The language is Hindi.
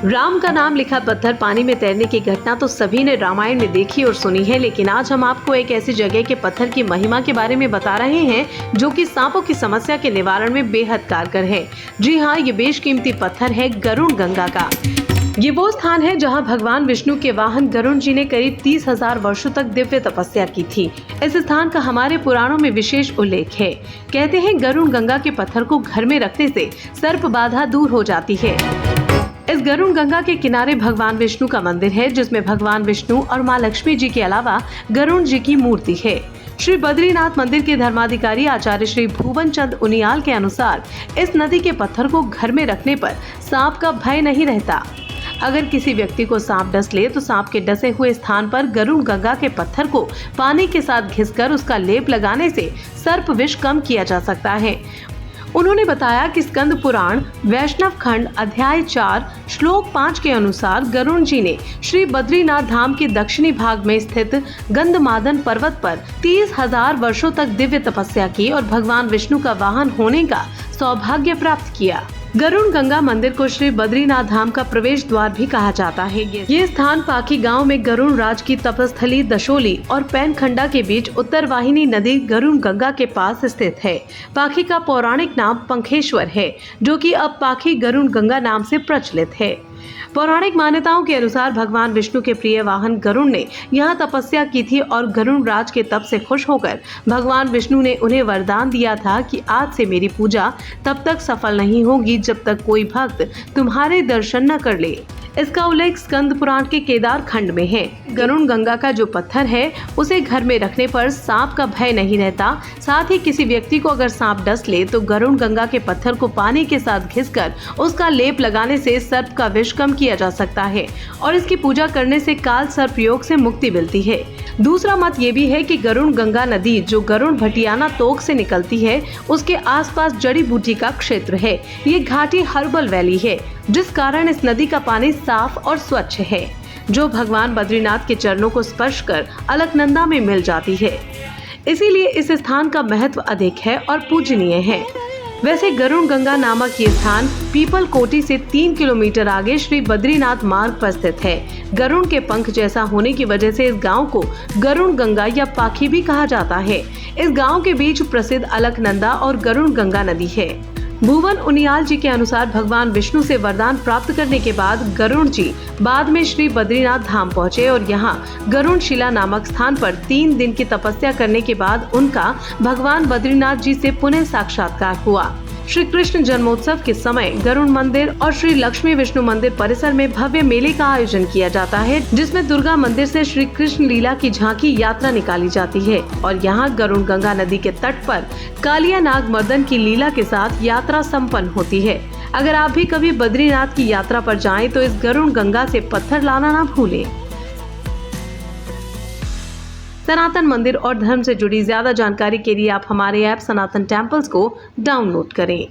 राम का नाम लिखा पत्थर पानी में तैरने की घटना तो सभी ने रामायण में देखी और सुनी है, लेकिन आज हम आपको एक ऐसी जगह के पत्थर की महिमा के बारे में बता रहे हैं जो कि सांपों की समस्या के निवारण में बेहद कारगर है। जी हाँ, ये बेशकीमती पत्थर है गरुड़ गंगा का। ये वो स्थान है जहां भगवान विष्णु के वाहन गरुड़ जी ने करीब 30,000 वर्षों तक दिव्य तपस्या की थी। इस स्थान का हमारे पुराणों में विशेष उल्लेख है। कहते हैं गरुड़ गंगा के पत्थर को घर में रखने से सर्प बाधा दूर हो जाती है। इस गरुड़ गंगा के किनारे भगवान विष्णु का मंदिर है, जिसमें भगवान विष्णु और माँ लक्ष्मी जी के अलावा गरुड़ जी की मूर्ति है। श्री बद्रीनाथ मंदिर के धर्माधिकारी आचार्य श्री भुवन चंद उनियाल के अनुसार इस नदी के पत्थर को घर में रखने पर सांप का भय नहीं रहता। अगर किसी व्यक्ति को सांप डस ले तो सांप के डसे हुए स्थान पर गरुड़ गंगा के पत्थर को पानी के साथ घिसकर उसका लेप लगाने से सर्प विष कम किया जा सकता है। उन्होंने बताया कि स्कंद पुराण वैष्णव खंड अध्याय 4 श्लोक 5 के अनुसार गरुड़ जी ने श्री बद्रीनाथ धाम के दक्षिणी भाग में स्थित गंधमादन पर्वत पर 30,000 वर्षों तक दिव्य तपस्या की और भगवान विष्णु का वाहन होने का सौभाग्य प्राप्त किया। गरुड़ गंगा मंदिर को श्री बद्रीनाथ धाम का प्रवेश द्वार भी कहा जाता है। ये स्थान पाखी गांव में गरुड़ राज की तपस्थली दशोली और पैनखंडा के बीच उत्तर वाहिनी नदी गरुड़ गंगा के पास स्थित है। पाखी का पौराणिक नाम पंखेश्वर है, जो कि अब पाखी गरुड़ गंगा नाम से प्रचलित है। पौराणिक मान्यताओं के अनुसार भगवान विष्णु के प्रिय वाहन गरुड़ ने यहाँ तपस्या की थी और गरुड़ राज के तप से खुश होकर भगवान विष्णु ने उन्हें वरदान दिया था कि आज से मेरी पूजा तब तक सफल नहीं होगी जब तक कोई भक्त तुम्हारे दर्शन न कर ले। इसका उल्लेख स्कंद पुराण के केदार खंड में है। गरुड़ गंगा का जो पत्थर है उसे घर में रखने पर सांप का भय नहीं रहता। साथ ही किसी व्यक्ति को अगर सांप डस ले तो गरुड़ गंगा के पत्थर को पानी के साथ घिसकर उसका लेप लगाने से सर्प का विष कम किया जा सकता है और इसकी पूजा करने से काल सर्प योग से मुक्ति मिलती है। दूसरा मत ये भी है कि गरुड़ गंगा नदी जो गरुड़ भटियाना तोक से निकलती है उसके आसपास जड़ी बूटी का क्षेत्र है। ये घाटी हर्बल वैली है, जिस कारण इस नदी का पानी साफ और स्वच्छ है, जो भगवान बद्रीनाथ के चरणों को स्पर्श कर अलकनंदा में मिल जाती है। इसीलिए इस स्थान का महत्व अधिक है और पूजनीय है। वैसे गरुड़ गंगा नामक ये स्थान पीपल कोटी से 3 किलोमीटर आगे श्री बद्रीनाथ मार्ग पर स्थित है। गरुड़ के पंख जैसा होने की वजह से इस गांव को गरुड़ गंगा या पाखी भी कहा जाता है। इस गांव के बीच प्रसिद्ध अलकनंदा और गरुड़ गंगा नदी है। भुवन उनियाल जी के अनुसार भगवान विष्णु से वरदान प्राप्त करने के बाद गरुड़ जी बाद में श्री बद्रीनाथ धाम पहुंचे और यहां गरुड़ शिला नामक स्थान पर 3 दिन की तपस्या करने के बाद उनका भगवान बद्रीनाथ जी से पुनः साक्षात्कार हुआ। श्री कृष्ण जन्मोत्सव के समय गरुड़ मंदिर और श्री लक्ष्मी विष्णु मंदिर परिसर में भव्य मेले का आयोजन किया जाता है, जिसमें दुर्गा मंदिर से श्री कृष्ण लीला की झांकी यात्रा निकाली जाती है और यहाँ गरुड़ गंगा नदी के तट पर कालिया नाग मर्दन की लीला के साथ यात्रा संपन्न होती है। अगर आप भी कभी बद्रीनाथ की यात्रा पर जाएं तो इस गरुड़ गंगा से पत्थर लाना ना भूलें। सनातन मंदिर और धर्म से जुड़ी ज्यादा जानकारी के लिए आप हमारे ऐप सनातन टेम्पल्स को डाउनलोड करें।